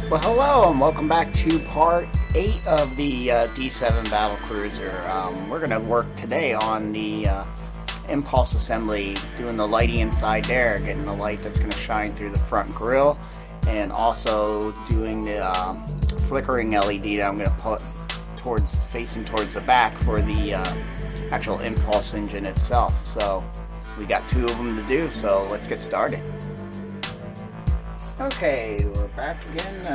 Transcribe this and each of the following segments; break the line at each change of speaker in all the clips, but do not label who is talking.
Well, hello and welcome back to part 8 of the D7 battle cruiser. We're going to work today on the impulse assembly, doing the lighting inside there, getting the light that's going to shine through the front grille, and also doing the flickering LED that I'm going to put facing towards the back for the actual impulse engine itself. So we got 2 of them to do, so let's get started. Okay, we're back again.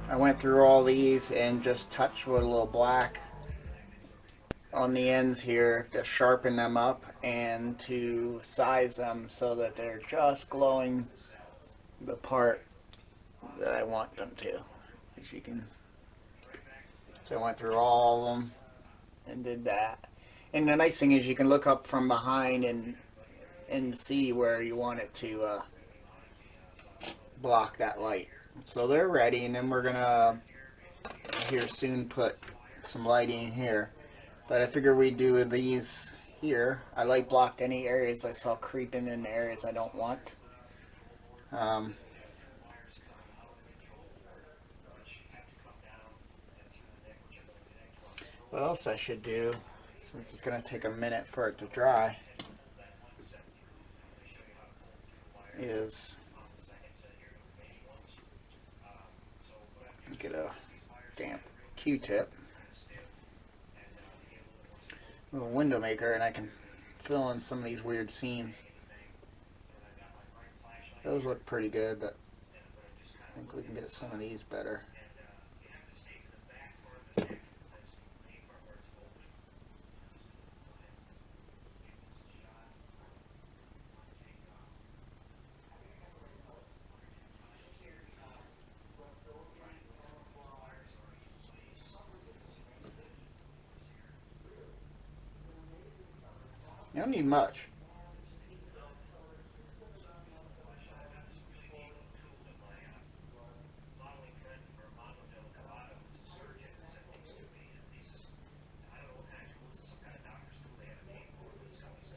I went through all these and just touched with a little black on the ends here to sharpen them up and to size them so that they're just glowing the part that I want them to. As you can, so I went through all of them and did that. And the nice thing is you can look up from behind and see where you want it to block that light. So they're ready, and then we're gonna here soon put some lighting here. But I figure we do these here. I light blocked any areas I saw creeping in the areas I don't want. What else I should do, since it's gonna take a minute for it to dry, is get a damp Q-tip, a little window maker, and I can fill in some of these weird seams. Those look pretty good, but I think we can get some of these better. You don't need much.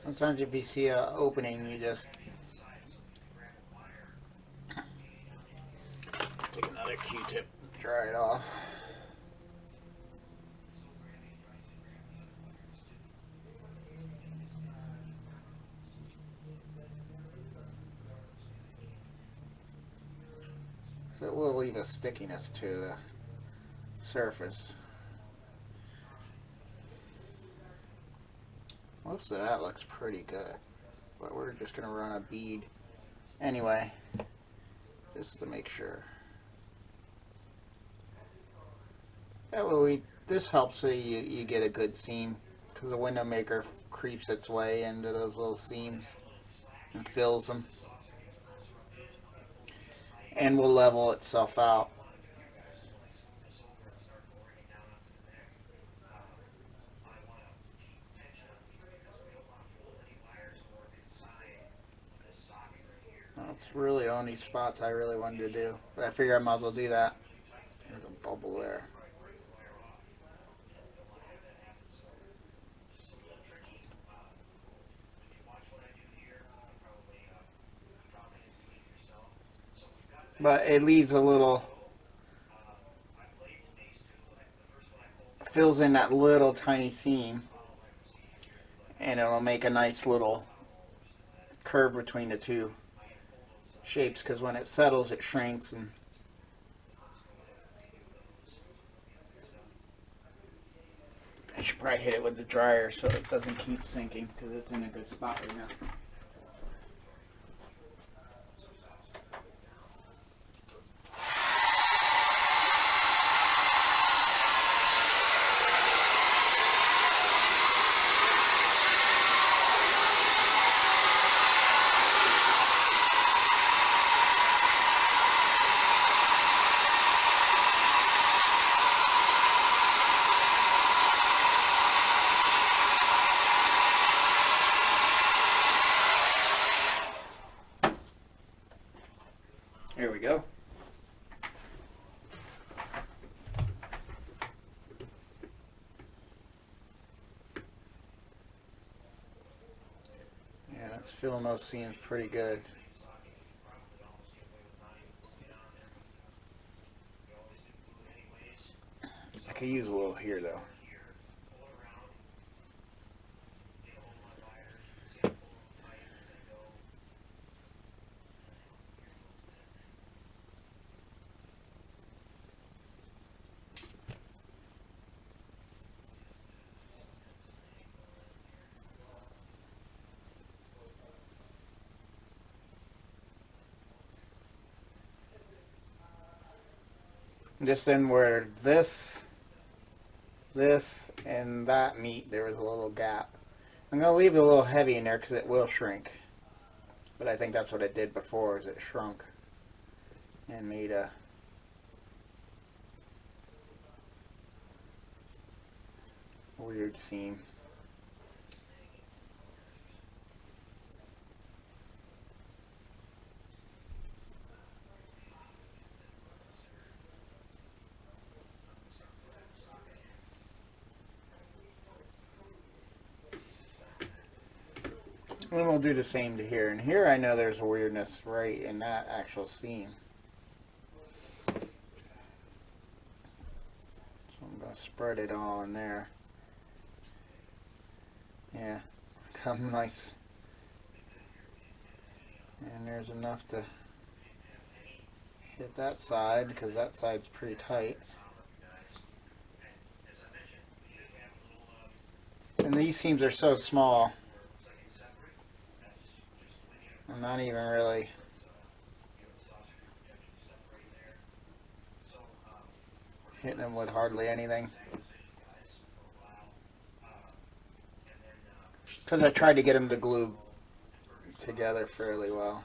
Sometimes if you see an opening, you just take another Q-tip, dry it off. So it will leave a stickiness to the surface. Most of that looks pretty good, but we're just going to run a bead anyway, just to make sure. That way this helps so you get a good seam, because the window maker creeps its way into those little seams and fills them, and will level itself out. That's really the only spots I really wanted to do, but I figure I might as well do that. There's a bubble there. But it leaves a little, fills in that little tiny seam, and it'll make a nice little curve between the two shapes, because when it settles it shrinks. And I should probably hit it with the dryer so it doesn't keep sinking, because it's in a good spot right now. There we go. Yeah, that's filling those seams pretty good. I could use a little here though. Just in where this, and that meet, there was a little gap. I'm going to leave it a little heavy in there because it will shrink. But I think that's what it did before, is it shrunk and made a weird seam. And we'll do the same to here. And here I know there's a weirdness right in that actual seam. So I'm going to spread it all in there. Yeah, come nice. And there's enough to hit that side because that side's pretty tight. And these seams are so small. I'm not even really hitting them with hardly anything. Because I tried to get them to glue together fairly well.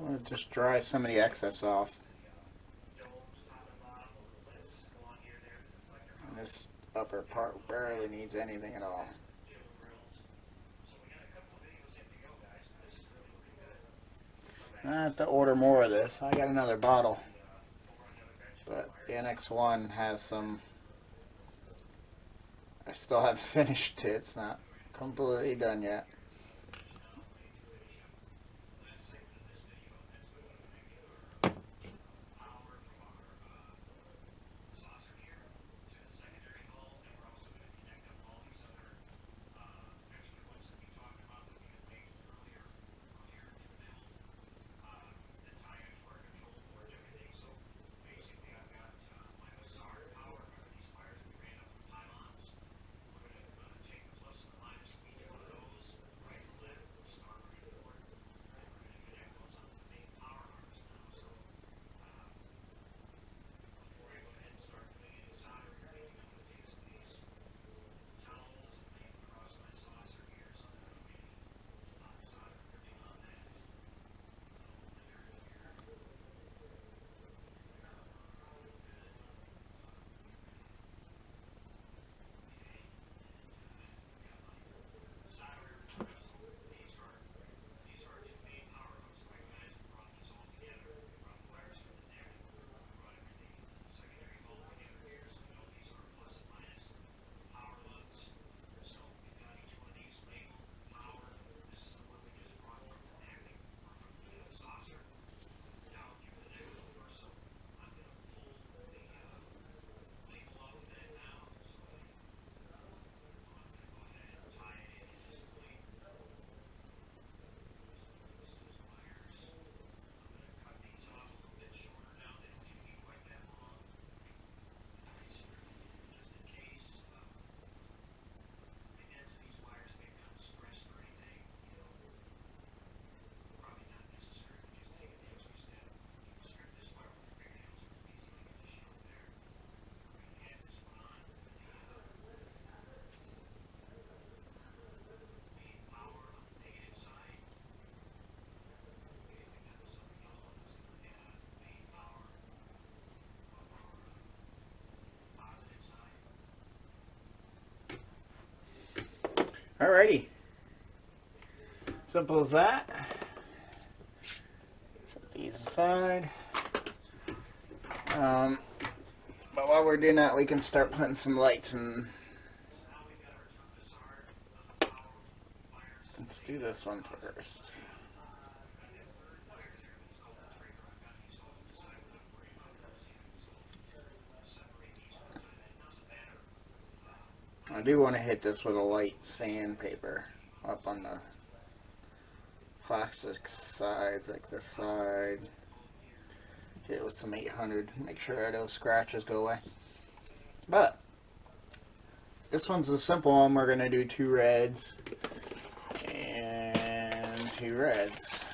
I'll just dry some of the excess off. And this upper part barely needs anything at all. I have to order more of this. I got another bottle. But the NX1 has some... I still haven't finished it. It's not completely done yet. Alrighty. Simple as that. Set these aside. But while we're doing that, we can start putting some lights in. Let's do this one first. I do want to hit this with a light sandpaper up on the plastic sides, like this side. Hit it with some 800, make sure those scratches go away. But this one's a simple one. We're going to do 2 reds and 2 reds.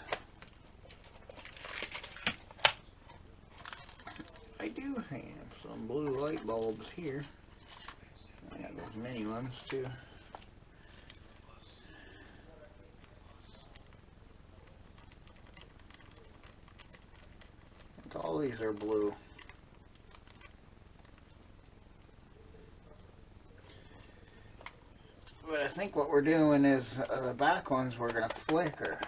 I do have some blue light bulbs here. I got those mini ones too. All these are blue. But I think what we're doing is the back ones we're going to flicker.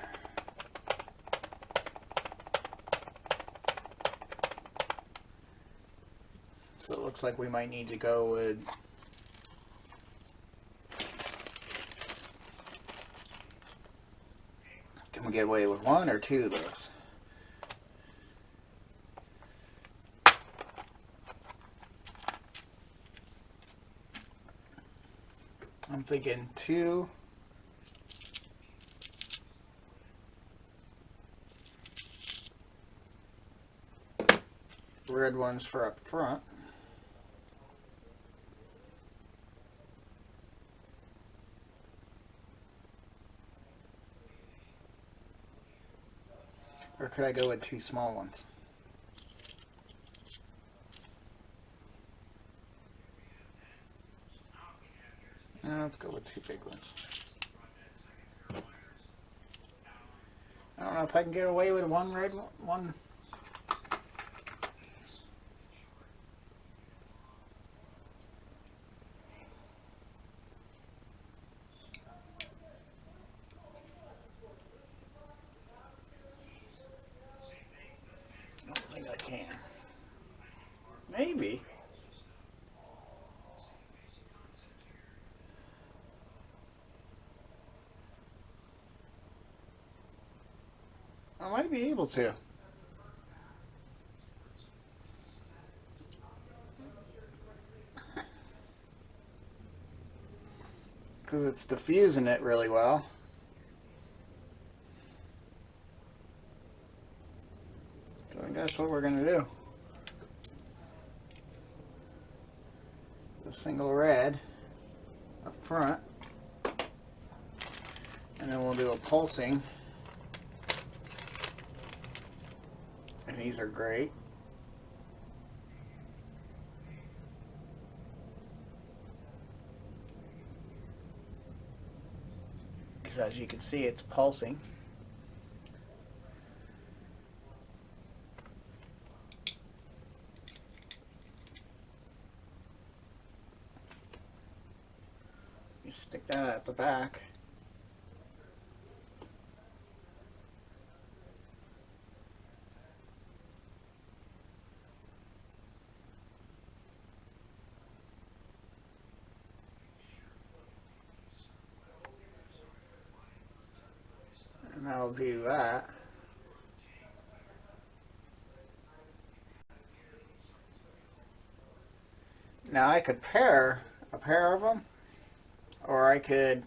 So it looks like we might need to go with can we get away with 1 or 2 of those? I'm thinking 2. Red ones for up front. Or could I go with 2 small ones? Let's go with 2 big ones. I don't know if I can get away with 1 red one. I don't think I can. Maybe. I might be able to. Because it's diffusing it really well. So I guess what we're going to do. A single red up front. And then we'll do a pulsing. And these are great. Because as you can see, it's pulsing. You stick that at the back. And I'll do that. Now I could pair a pair of them, or I could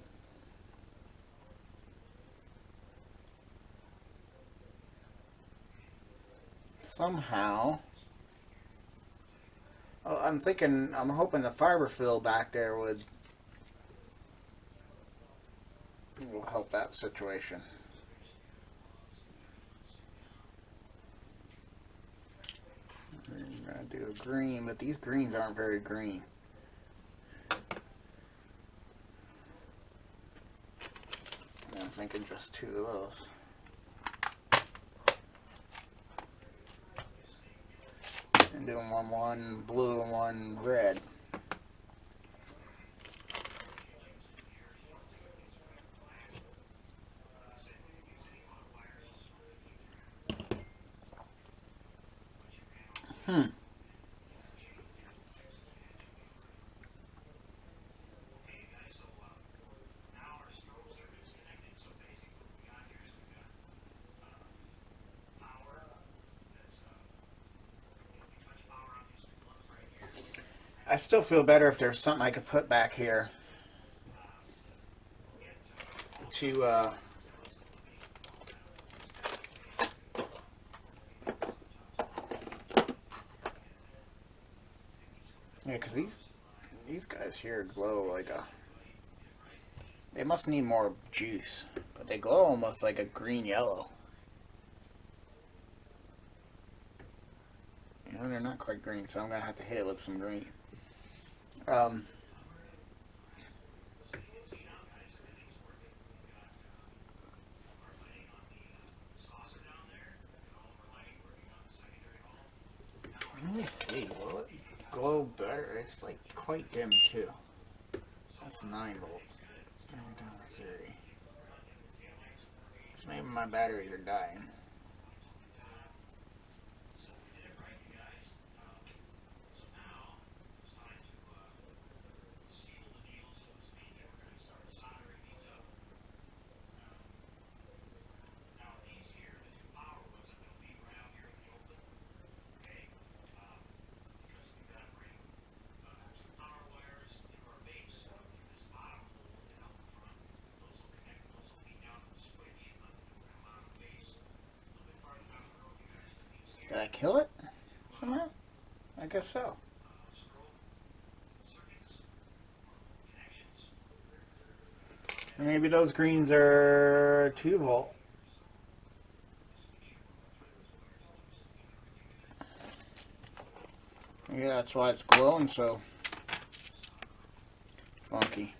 somehow, I'm hoping the fiber fill back there will help that situation. We're going to do a green, but these greens aren't very green. I'm thinking just 2 of those. And doing one blue and 1 red. I still feel better if there's something I could put back here to yeah, because these guys here glow like a. They must need more juice, but they glow almost like a green yellow. You know, they're not quite green, so I'm gonna have to hit it with some green. Let me see. Will it glow better? It's like quite dim too. That's 9 volts. Down to 30. So maybe my batteries are dying. Did I kill it somehow? I guess so. Maybe those greens are 2 volt. Yeah, that's why it's glowing so funky.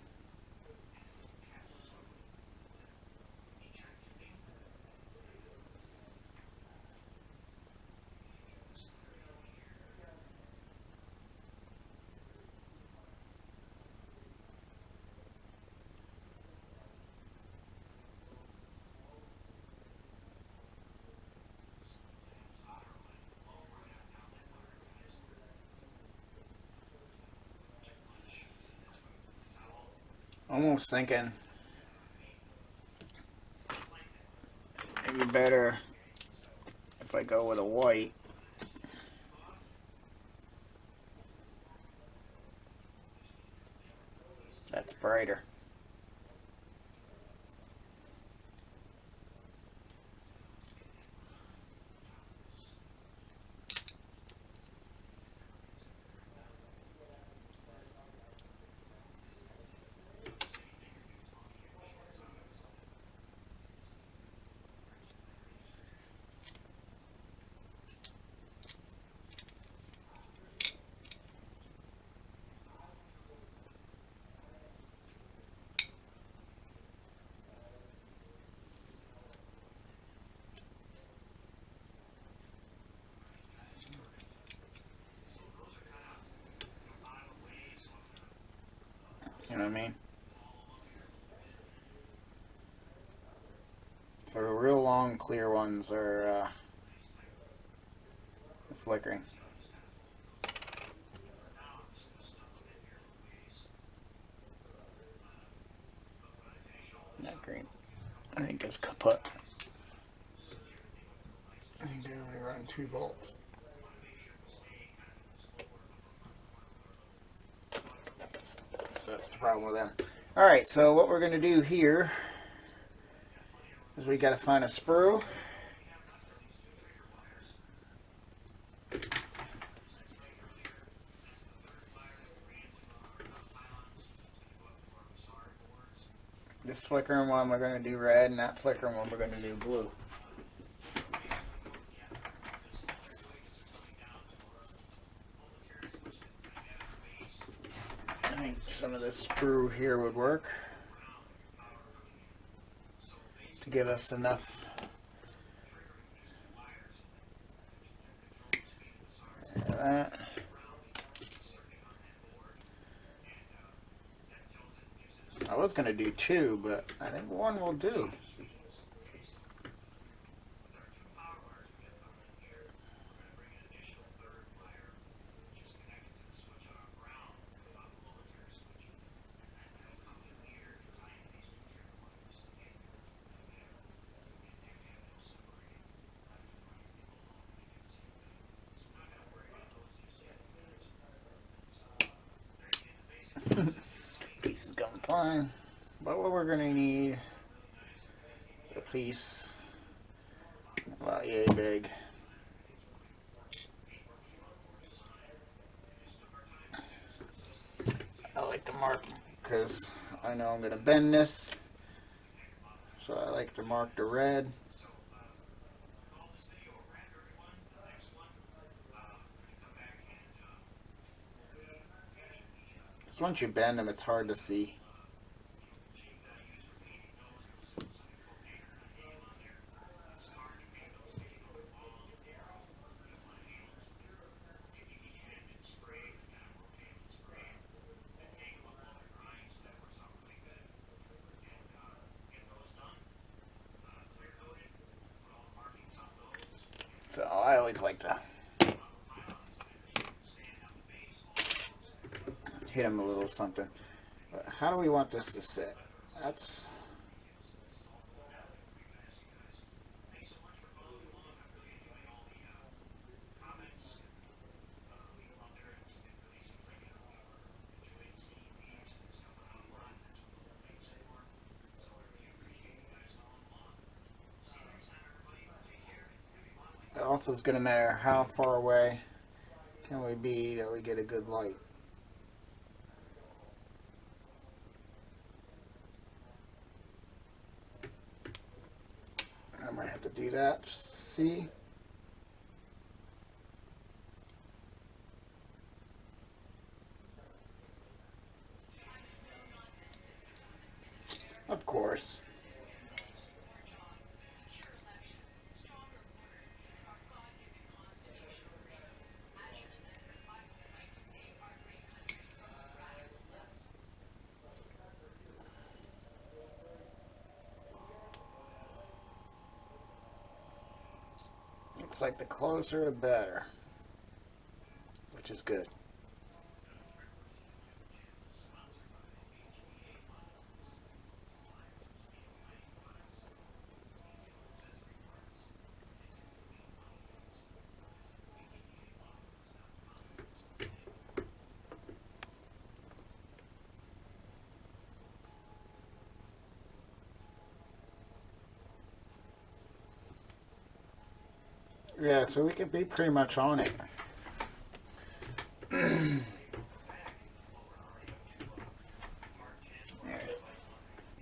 Almost thinking maybe better if I go with a white. That's brighter. You know what I mean? So the real long clear ones are flickering. Not green. I think it's kaput. I think they only run 2 volts. So that's the problem with them. Alright, so what we're going to do here is we got to find a sprue. This flickering one we're going to do red, and that flickering one we're going to do blue. I think some of this sprue here would work to give us enough. That. I was going to do 2, but I think 1 will do. fine. But what we're going to need is a piece about yay big. I like to mark because I know I'm going to bend this. So I like to mark the red. Because once you bend them, it's hard to see. So I always like to hit them a little something. But how do we want this to sit? That's it also is going to matter how far away can we be that we get a good light. I might have to do that just to see. Of course. Looks like the closer the better, which is good. Yeah, so we could be pretty much on it.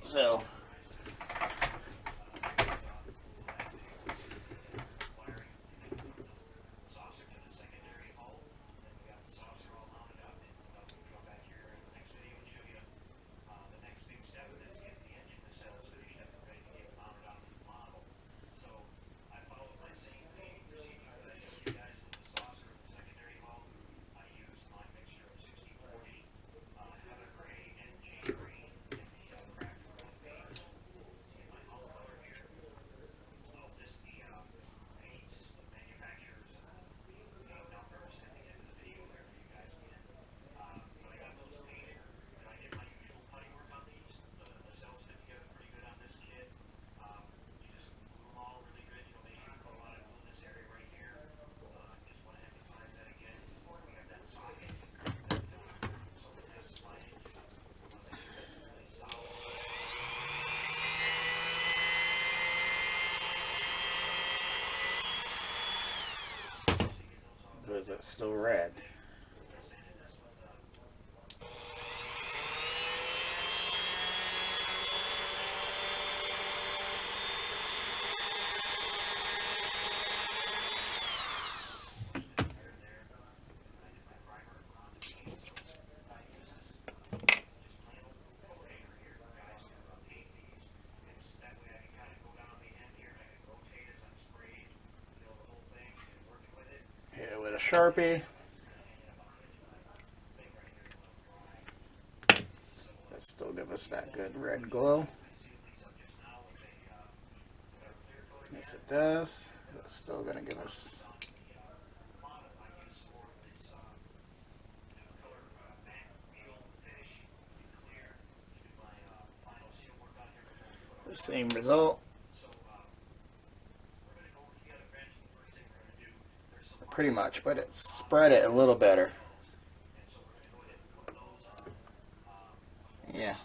So is it still red? Hit it with a Sharpie. That still give us that good red glow. Yes, it does. It's still going to give us the same result. Pretty much, but it spread it a little better. Yeah.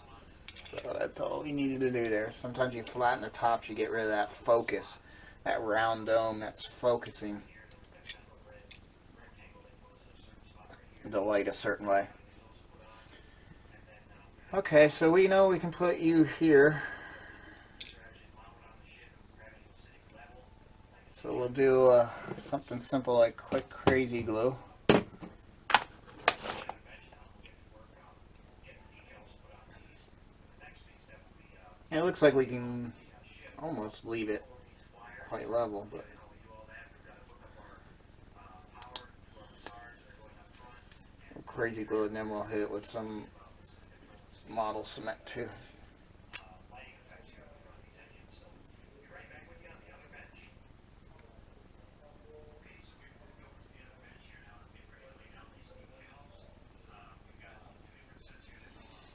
So that's all we needed to do there. Sometimes you flatten the tops, you get rid of that focus, that round dome that's focusing the light a certain way. Okay, so we know we can put you here. So we'll do something simple like quick crazy glue. And it looks like we can almost leave it quite level, but crazy glue, and then we'll hit it with some model cement too.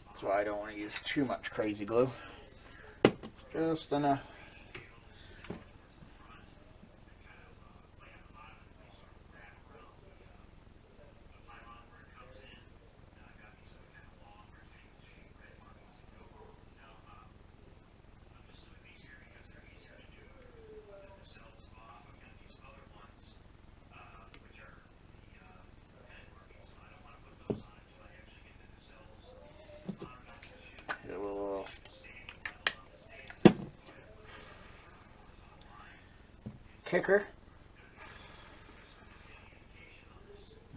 That's why I don't want to use too much crazy glue. Just enough. A little kicker.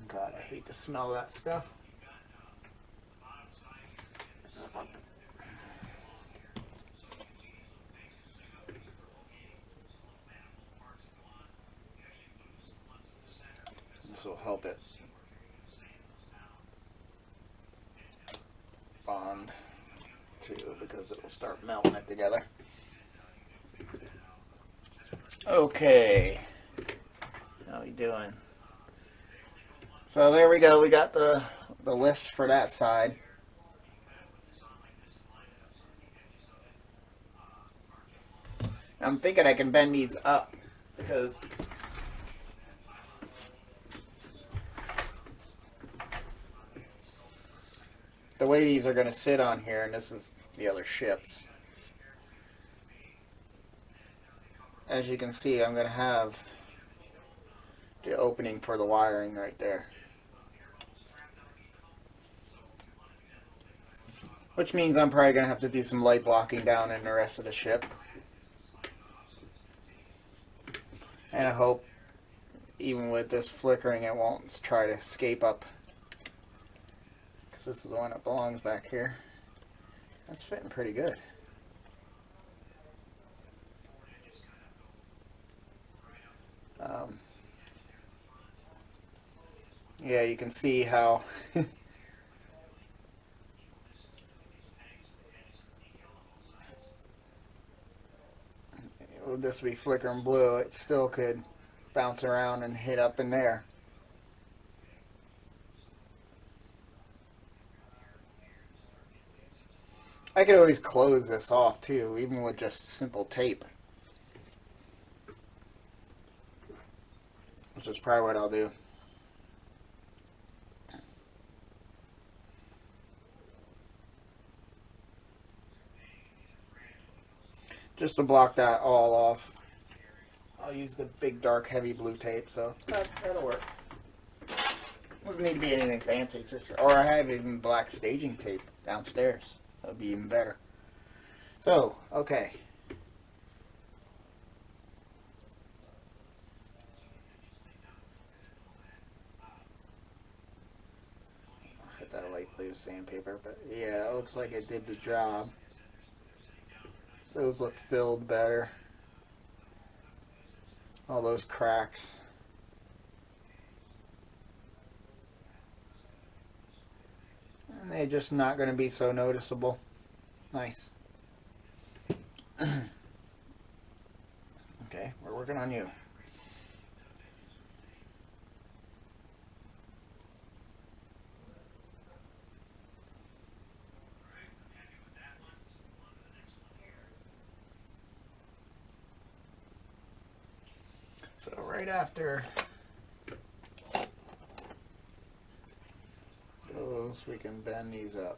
God, I hate to smell that stuff. This will help it bond too, because it will start melting it together. Okay, how we doing? So there we go. We got the list for that side. I'm thinking I can bend these up because the way these are going to sit on here, and this is the other ships. As you can see, I'm going to have the opening for the wiring right there. Which means I'm probably going to have to do some light blocking down in the rest of the ship. And I hope, even with this flickering, it won't try to escape up. Because this is the one that belongs back here. That's fitting pretty good. Yeah, you can see how would this be flickering blue, it still could bounce around and hit up in there. I could always close this off too, even with just simple tape. Which is probably what I'll do. Just to block that all off, I'll use the big dark heavy blue tape, so that'll work. Doesn't need to be anything fancy, or I have even black staging tape downstairs. That'll be even better. So, okay. I'll hit that light blue sandpaper, but yeah, it looks like it did the job. Those look filled better. All those cracks. And they're just not going to be so noticeable. Nice. Okay, we're working on you. So right after those, we can bend these up.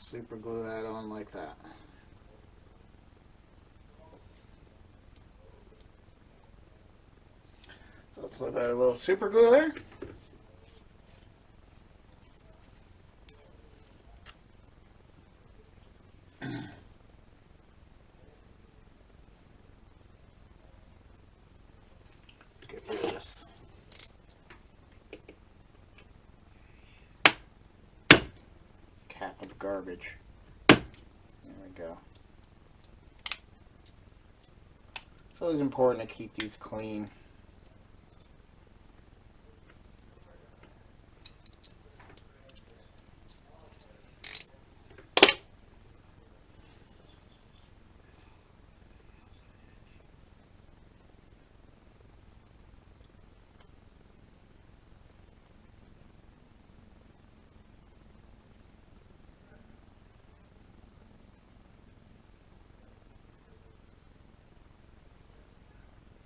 super glue that on like that. So let's look at a little super glue there. Get rid of this cap of garbage. There we go. It's always important to keep these clean.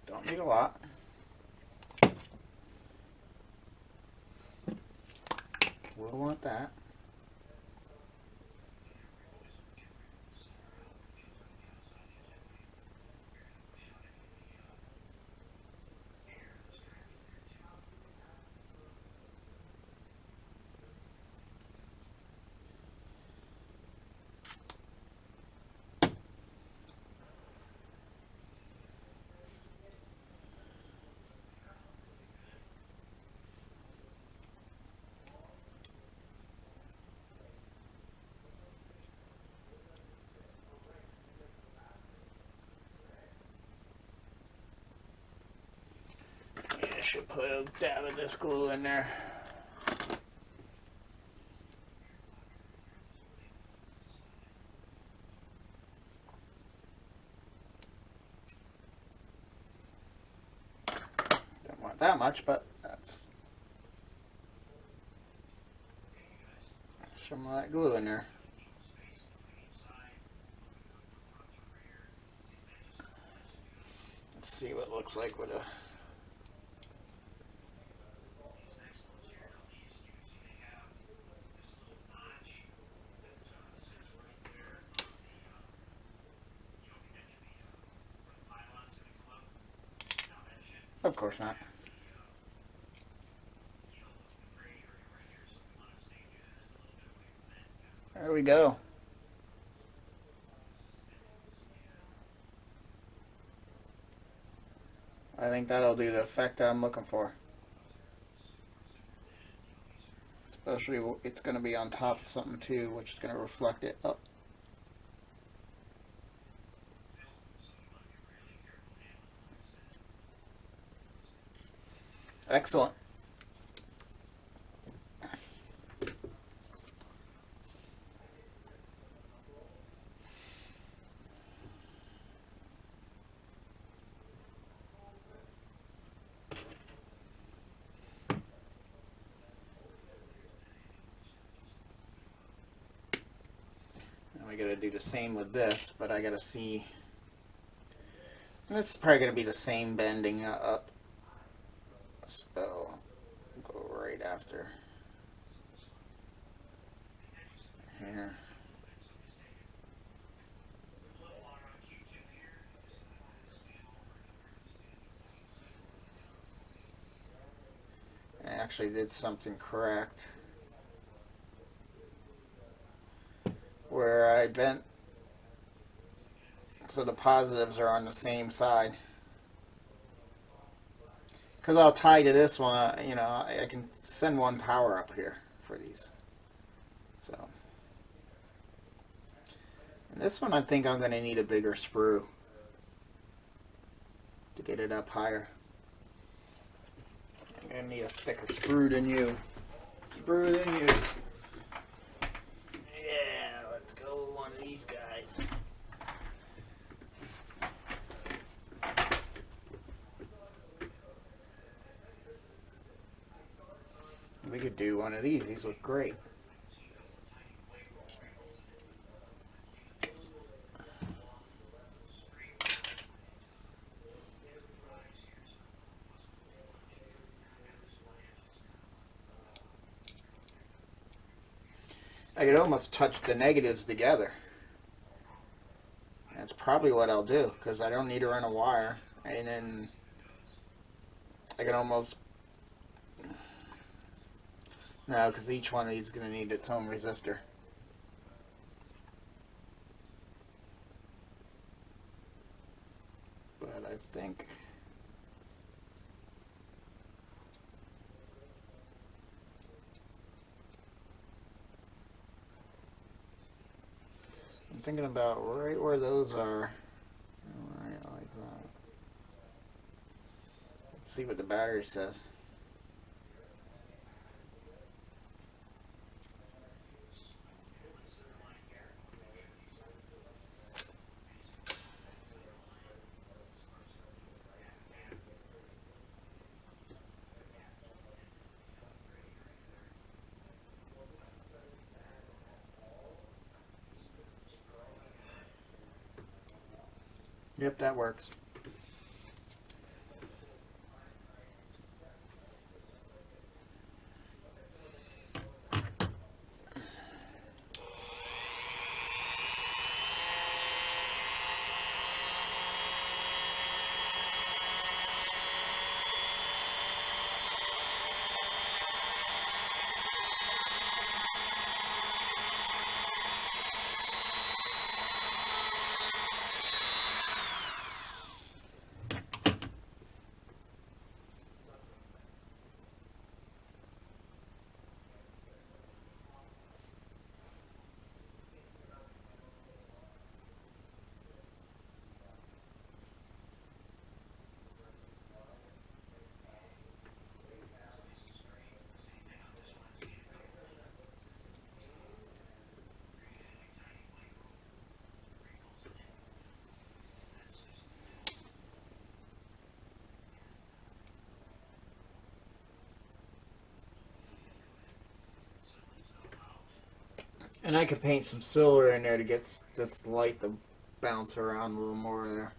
Don't need a lot. We'll want that. I should put a dab of this glue in there. Don't want that much, but that's some of that glue in there. Let's see what it looks like with a Of course not. There we go. I think that'll do the effect I'm looking for. Especially it's going to be on top of something too, which is going to reflect it up. Excellent. I gotta do the same with this, but I gotta see. And this is probably gonna be the same bending up. So go right after here. I actually did something correct, where I bent so the positives are on the same side. Because I'll tie to this one, you know, I can send one power up here for these. So, and this one I think I'm going to need a bigger sprue to get it up higher. I'm going to need a thicker sprue than you. Sprue than you. Yeah, let's go with one of these guys. We could do one of these. These look great. I could almost touch the negatives together. That's probably what I'll do, because I don't need to run a wire. And then I can almost... No, because each one of these is going to need its own resistor. But I think... I'm thinking about right where those are. Right like that. Let's see what the battery says. Yep, that works. And I could paint some silver in there to get this light to bounce around a little more there.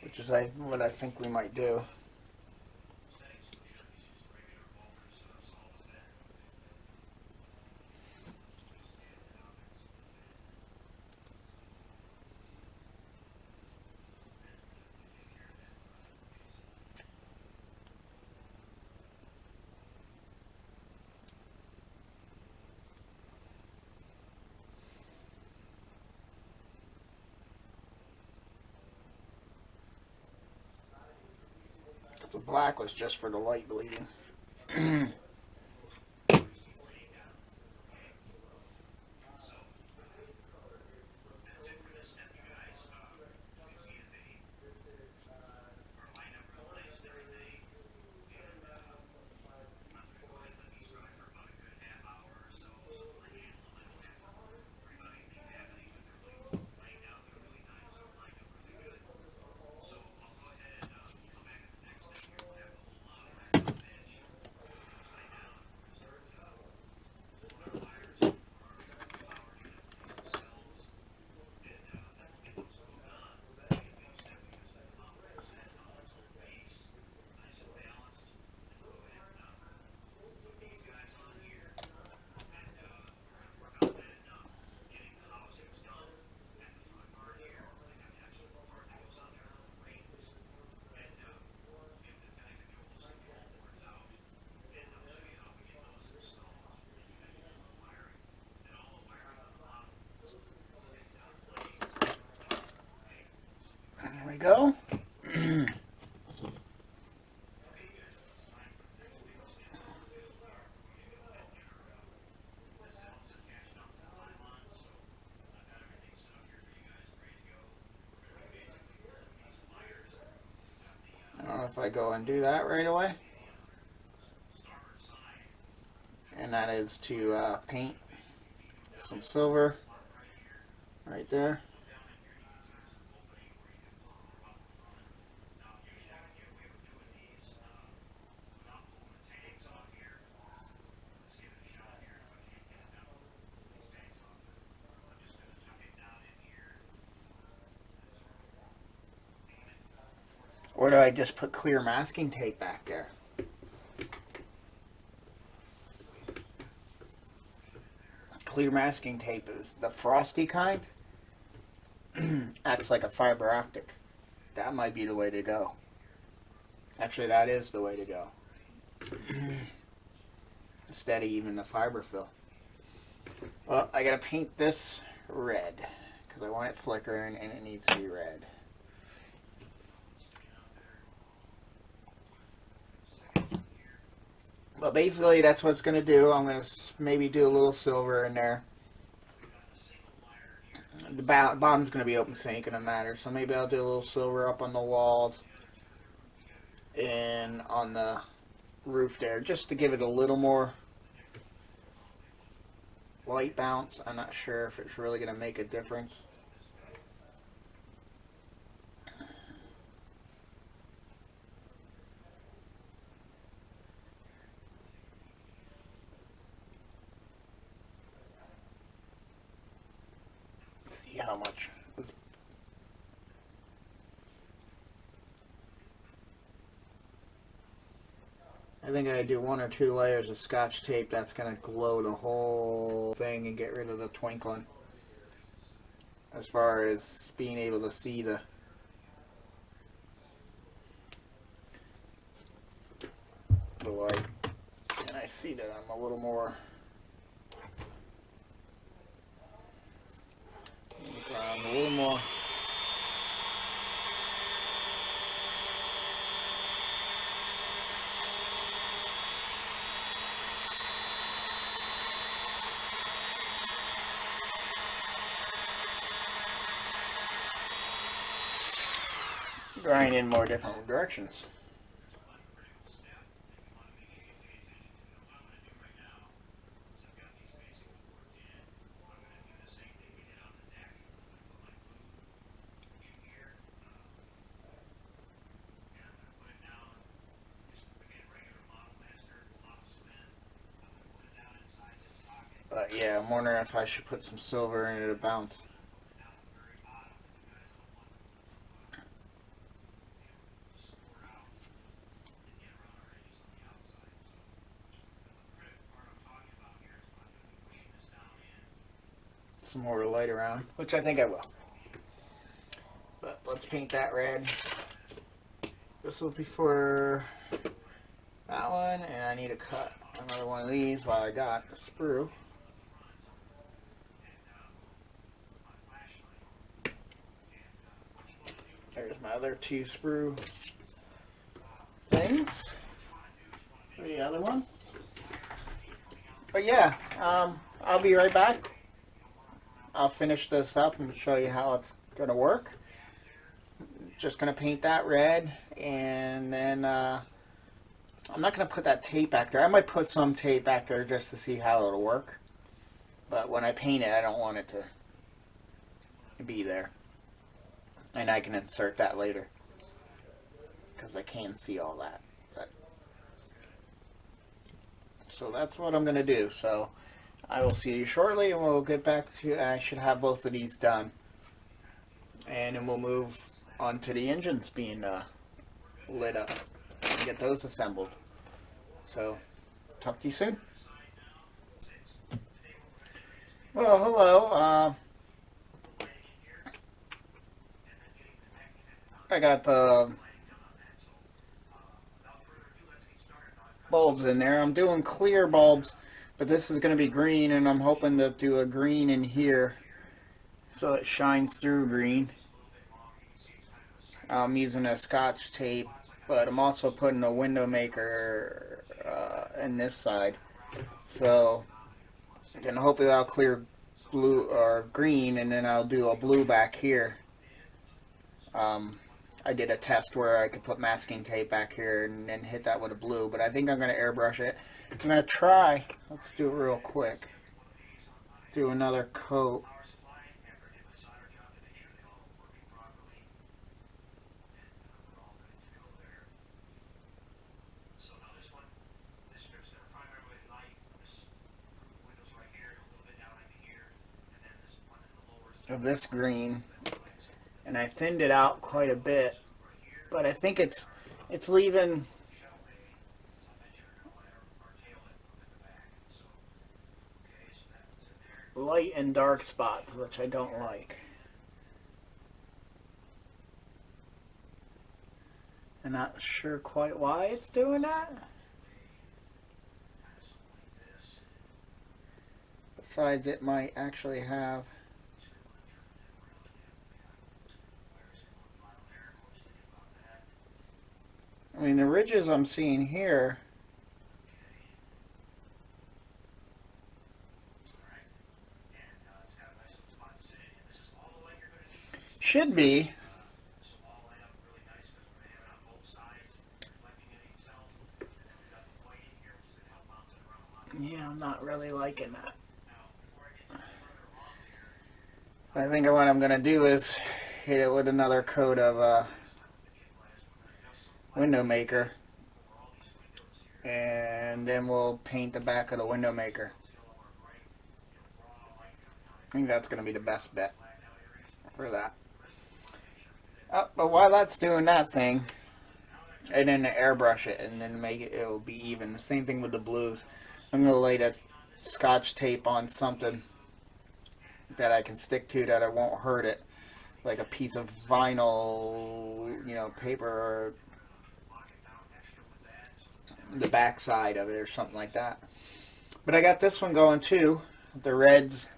Which is what I think we might do. So black was just for the light bleeding. There we go. I don't know if I go and do that right away. And that is to paint some silver right there. Or do I just put clear masking tape back there? Clear masking tape is the frosty kind. Acts like a fiber optic. That might be the way to go. Actually, that is the way to go. Instead of even the fiber fill. Well, I gotta paint this red because I want it flickering and it needs to be red. But basically, that's what it's gonna do. I'm gonna maybe do a little silver in there. The bottom's going to be open, so it ain't going to matter. So maybe I'll do a little silver up on the walls and on the roof there, just to give it a little more light bounce. I'm not sure if it's really going to make a difference. See how much. I think I do 1 or 2 layers of Scotch tape. That's going to glow the whole thing and get rid of the twinkling. As far as being able to see the light. And I see that I'm a little more ground, a little more. Grind in more different directions. But yeah, I'm wondering if I should put some silver in it to bounce. Some more light around, which I think I will. But let's paint that red. This will be for that one, and I need to cut another one of these while I got the sprue. There's my other 2 sprue things for the other one. But yeah, I'll be right back. I'll finish this up and show you how it's going to work. Just going to paint that red, and then I'm not going to put that tape back there. I might put some tape back there just to see how it'll work. But when I paint it, I don't want it to be there. And I can insert that later, because I can see all that. So that's what I'm going to do. So I will see you shortly, and we'll get back to, I should have both of these done. And then we'll move on to the engines being lit up and get those assembled. So, talk to you soon. Well, hello. I got the bulbs in there. I'm doing clear bulbs, but this is going to be green, and I'm hoping to do a green in here so it shines through green. I'm using a Scotch tape, but I'm also putting a window maker in this side. So then hopefully I'll clear blue or green, and then I'll do a blue back here. I did a test where I could put masking tape back here and then hit that with a blue, but I think I'm going to airbrush it. I'm going to try, let's do it real quick, do another coat. Of this green, and I thinned it out quite a bit but I think it's leaving light and dark spots, which I don't like. I'm not sure quite why it's doing that. Besides, it might actually have... I mean, the ridges I'm seeing here should be. Yeah, I'm not really liking that. I think what I'm going to do is hit it with another coat of window maker, and then we'll paint the back of the window maker. I think that's going to be the best bet for that. But while that's doing that thing, and then airbrush it, and then make it, it'll be even. The same thing with the blues. I'm going to lay that Scotch tape on something that I can stick to that it won't hurt it, like a piece of vinyl, you know, paper, or the back side of it or something like that. But I got this one going too. The reds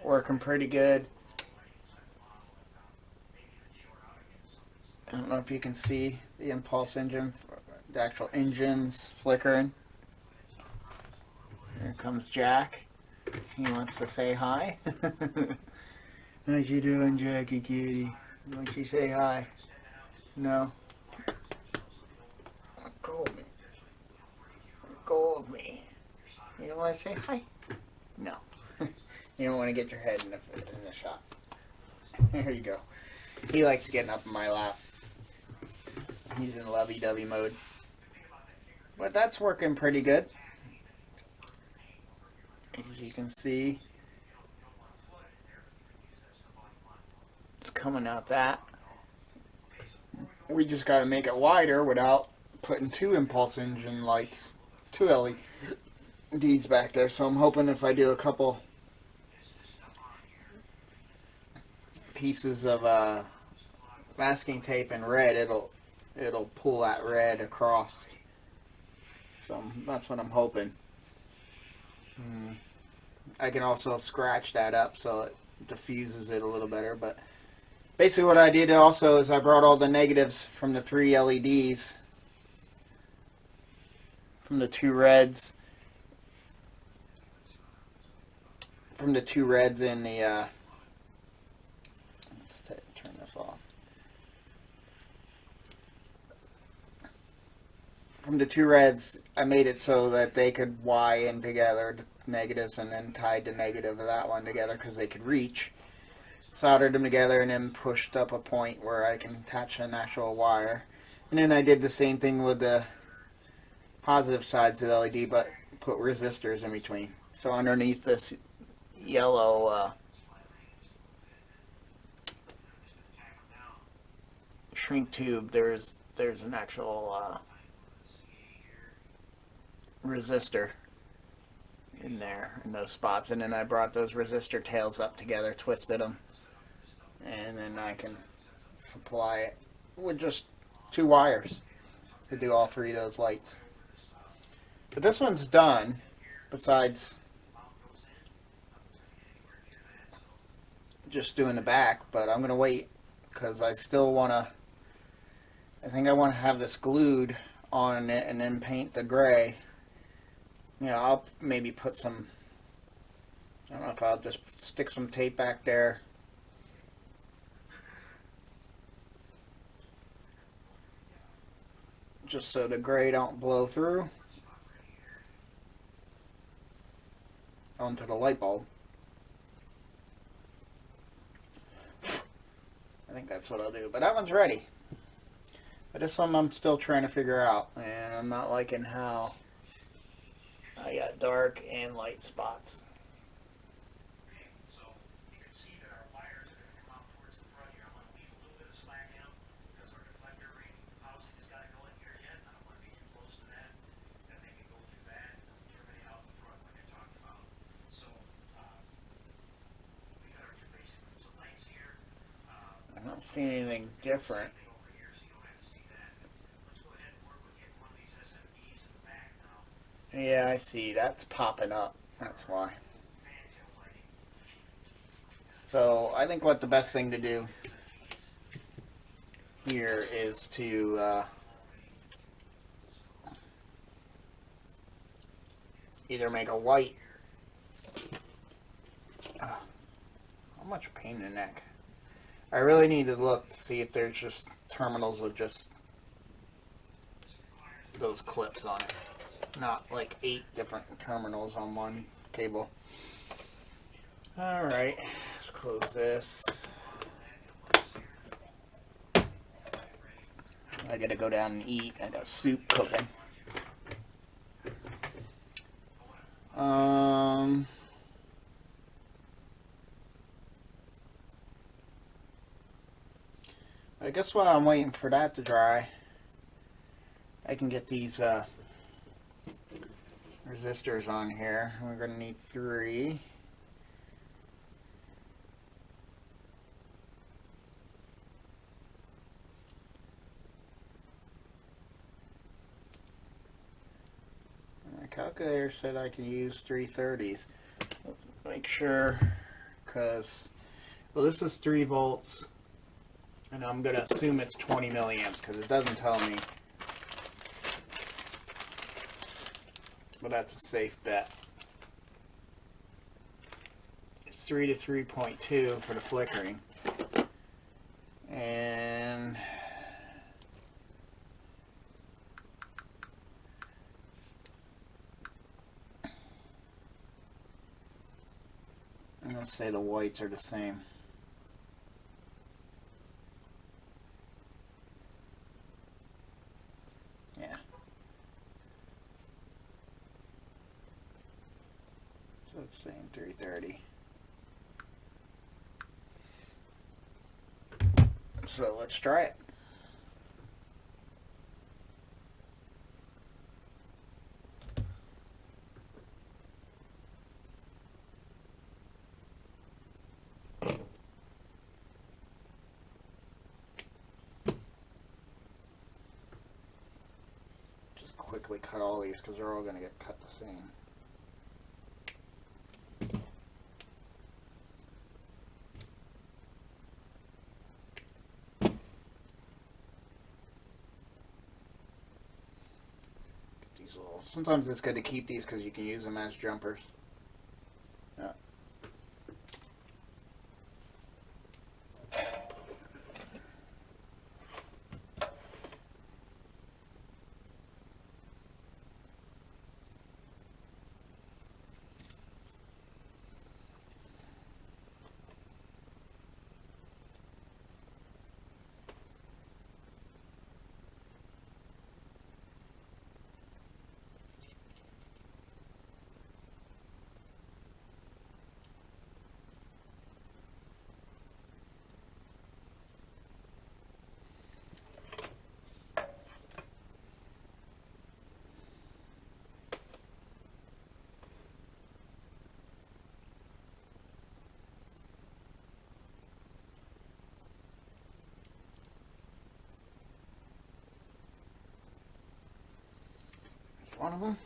working pretty good. I don't know if you can see the impulse engine, the actual engine's flickering. Here comes Jack. He wants to say hi. How's you doing, Jackie kitty? Won't you say hi? No? Go of me. Go of me. You don't want to say hi? No. You don't want to get your head in the shot. There you go. He likes getting up in my lap. He's in lovey-dovey mode. But that's working pretty good. As you can see, it's coming out that. We just got to make it wider without putting two impulse engine lights, two LEDs back there. So I'm hoping if I do a couple pieces of masking tape in red, it'll pull that red across. So that's what I'm hoping. I can also scratch that up so it diffuses it a little better. But basically what I did also is I brought all the negatives from the 3 LEDs, from the two reds, in the let's turn this off. From the two reds, I made it so that they could Y in together, the negatives, and then tied the negative of that one together because they could reach. Soldered them together and then pushed up a point where I can attach an actual wire. And then I did the same thing with the positive sides of the LED, but put resistors in between. So underneath this yellow shrink tube, there's an actual resistor in there, in those spots. And then I brought those resistor tails up together, twisted them, and then I can supply it with just 2 wires to do all 3 of those lights. But this one's done, besides just doing the back. But I'm going to wait because I still want to, I think I want to have this glued on it and then paint the gray. You know, I'll maybe put some, I don't know if I'll just stick some tape back there. Just so the gray don't blow through onto the light bulb. I think that's what I'll do. But that one's ready. But this one I'm still trying to figure out. And I'm not liking how I got dark and light spots. see anything different. Yeah, I see. That's popping up. That's why. So I think what the best thing to do here is to either make a white. How much pain in the neck? I really need to look to see if there's just terminals with just those clips on it. Not like 8 different terminals on one cable. Alright, let's close this. I gotta go down and eat. I got soup cooking. I guess while I'm waiting for that to dry, I can get these resistors on here. We're going to need 3. My calculator said I can use 330s. Make sure, because, well, this is 3 volts, and I'm going to assume it's 20 milliamps because it doesn't tell me. But that's a safe bet. It's 3 to 3.2 for the flickering. And I'm going to say the whites are the same. Yeah. So it's saying 330. So let's try it. Just quickly cut all these because they're all going to get cut the same. Sometimes it's good to keep these because you can use them as jumpers. Yeah. One of them.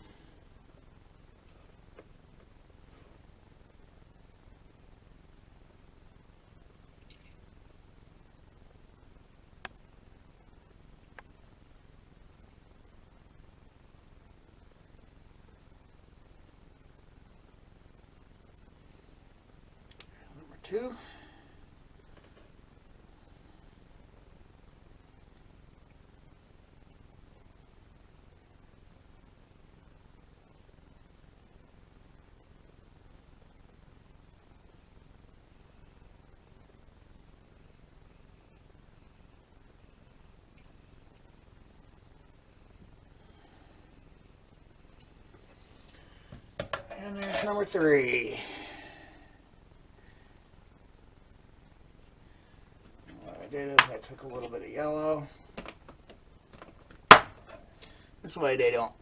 Number 2. And there's number 3. What I did is I took a little bit of yellow. This way they don't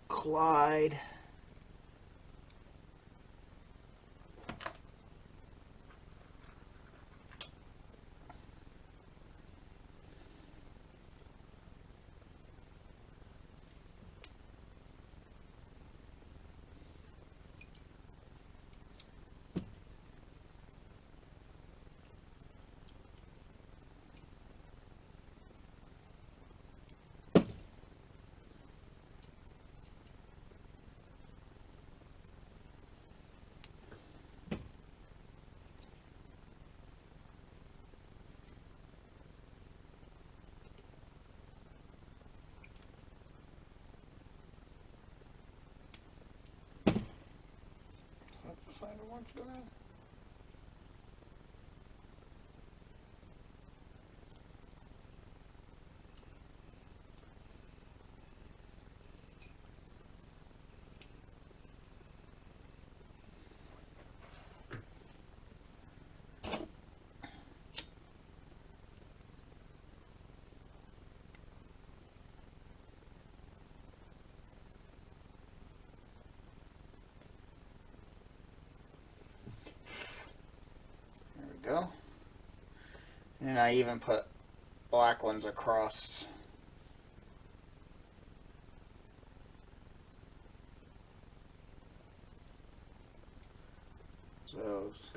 collide. wants to know. Go. And I even put black ones across those.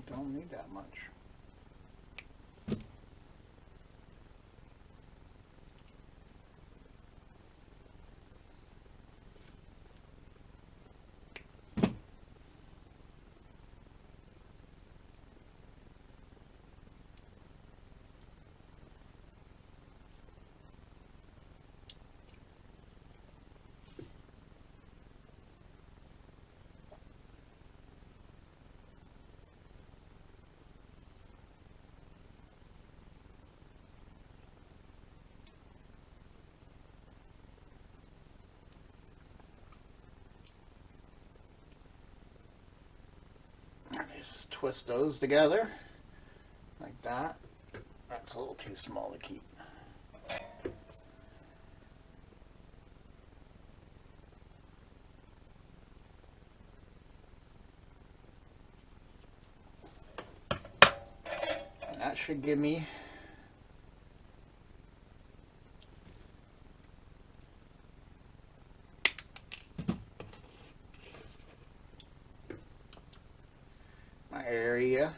Don't need that much. Just twist those together like that. That's a little too small to keep. And that should give me my area.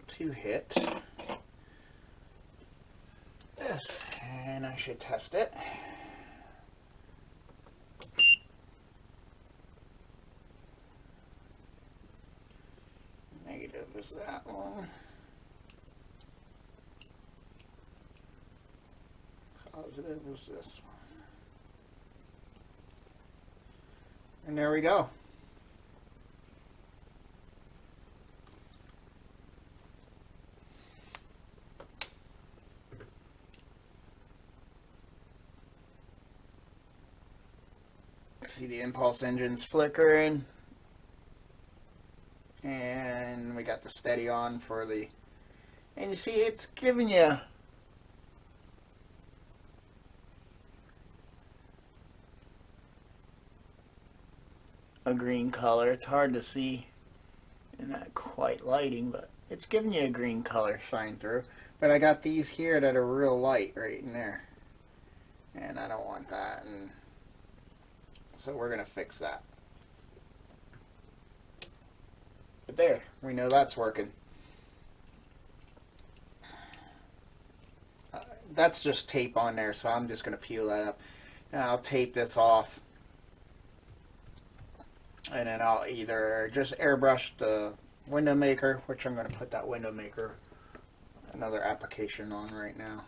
To hit this, and I should test it. Negative is that one. Positive is this one. And there we go. See the impulse engines flickering, and we got the steady on for the, and you see it's giving you a green color. It's hard to see in that quite lighting, but it's giving you a green color shine through. But I got these here that are real light right in there, and I don't want that, and so we're going to fix that. But there, we know that's working. That's just tape on there, so I'm just going to peel that up. And I'll tape this off. And then I'll either just airbrush the window maker, which I'm going to put that window maker, another application on right now.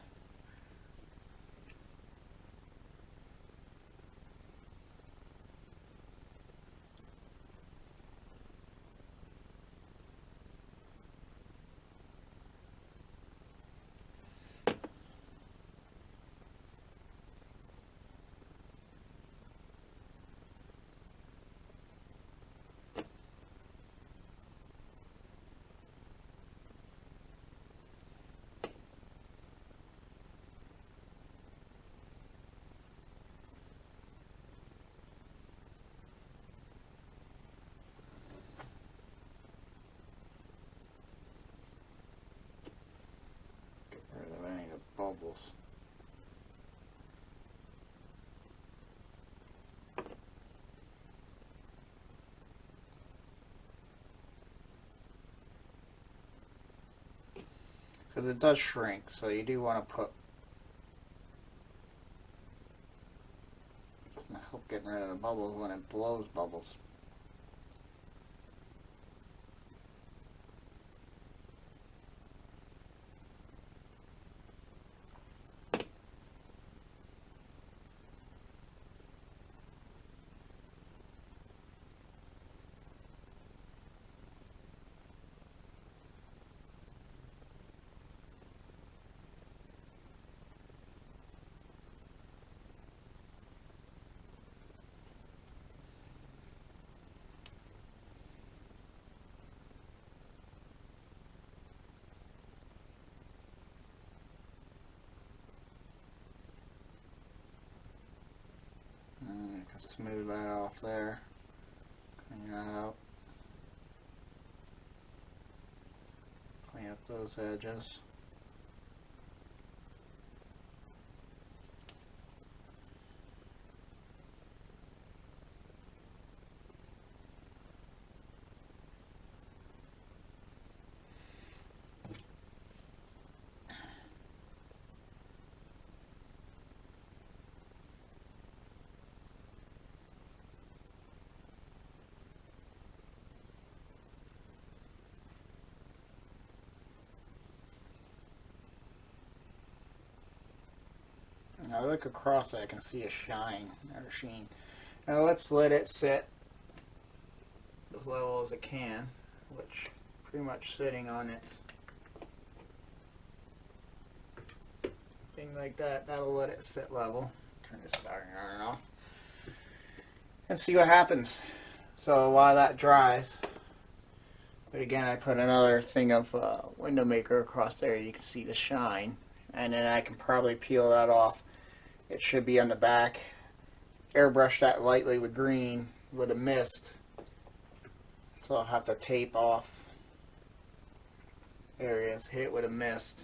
because it does shrink, so you do want to put, I hope getting rid of the bubbles when it blows bubbles. Smooth that off there. Clean that out. Clean up those edges. Now look across it, I can see a shine or a sheen. Now let's let it sit as level as it can, which pretty much sitting on its thing like that. That'll let it sit level. Turn this soldering iron off and see what happens. So while that dries, but again, I put another thing of window maker across there. You can see the shine, and then I can probably peel that off. It should be on the back. Airbrush that lightly with green with a mist. So I'll have to tape off areas, hit it with a mist,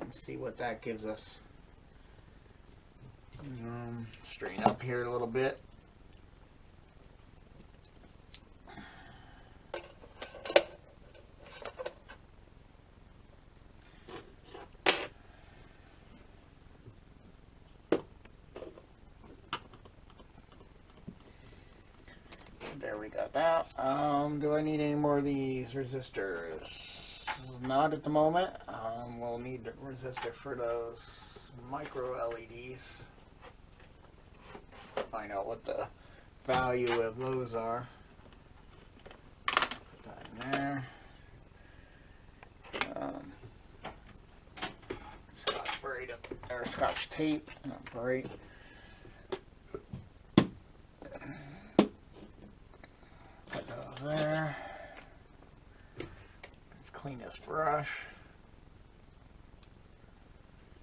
and see what that gives us. Straighten up here a little bit. There we got that. Do I need any more of these resistors? Not at the moment. We'll need a resistor for those micro LEDs. Find out what the value of those are. Put that in there. Scotch braid up, or Scotch tape, not braid. Put those there. Let's clean this brush.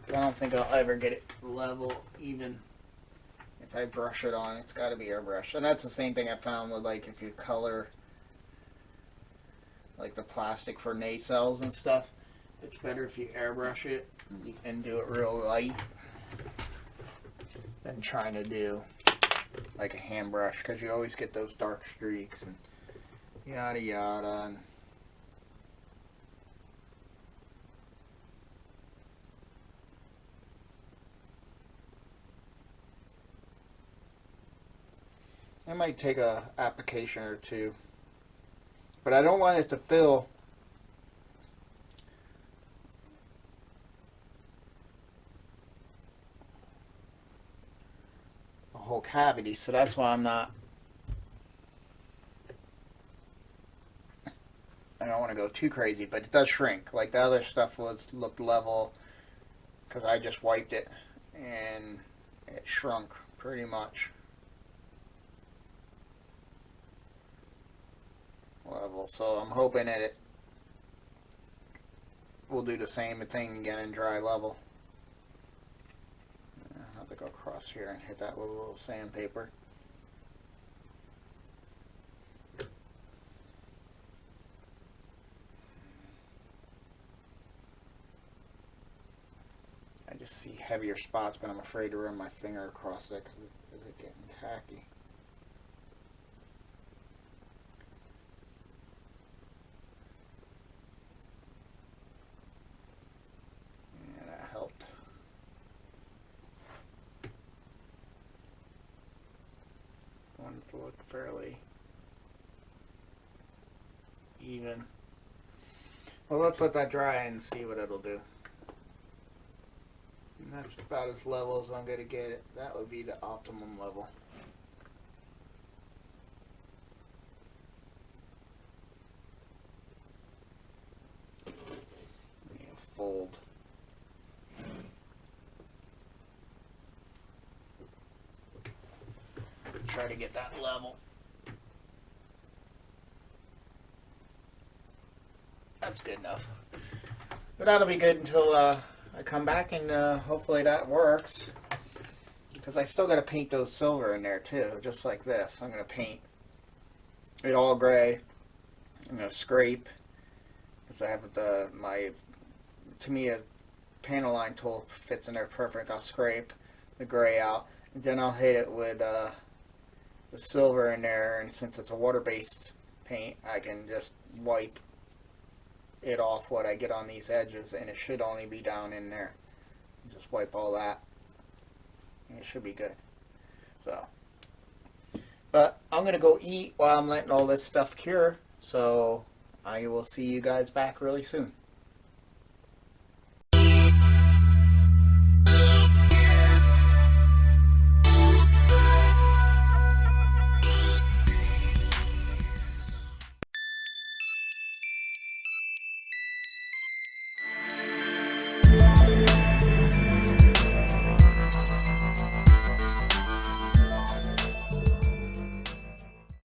I don't think I'll ever get it level even if I brush it on. It's got to be airbrush, and that's the same thing I found with, like, if you color like the plastic for nacelles and stuff, it's better if you airbrush it and do it real light than trying to do like a hand brush, because you always get those dark streaks and yada yada. And it might take a application or two, but I don't want it to fill the whole cavity, so that's why I don't want to go too crazy, but it does shrink. Like the other stuff looked level because I just wiped it and it shrunk pretty much level. So I'm hoping that it will do the same thing again in dry level. I'll have to go across here and hit that with a little sandpaper. I just see heavier spots, but I'm afraid to run my finger across it because it's getting tacky. fairly even. Well, let's let that dry and see what it'll do. And that's about as level as I'm going to get it. That would be the optimum level. Fold. Try to get that level. That's good enough. But that'll be good until I come back, and hopefully that works. Because I still got to paint those silver in there too, just like this. I'm going to paint it all gray. I'm going to scrape, because I have to me a panel line tool fits in there perfect. I'll scrape the gray out, and then I'll hit it with the silver in there, and since it's a water-based paint, I can just wipe it off what I get on these edges, and it should only be down in there. Just wipe all that, and it should be good. So, but I'm gonna go eat while I'm letting all this stuff cure, so I will see you guys back really soon.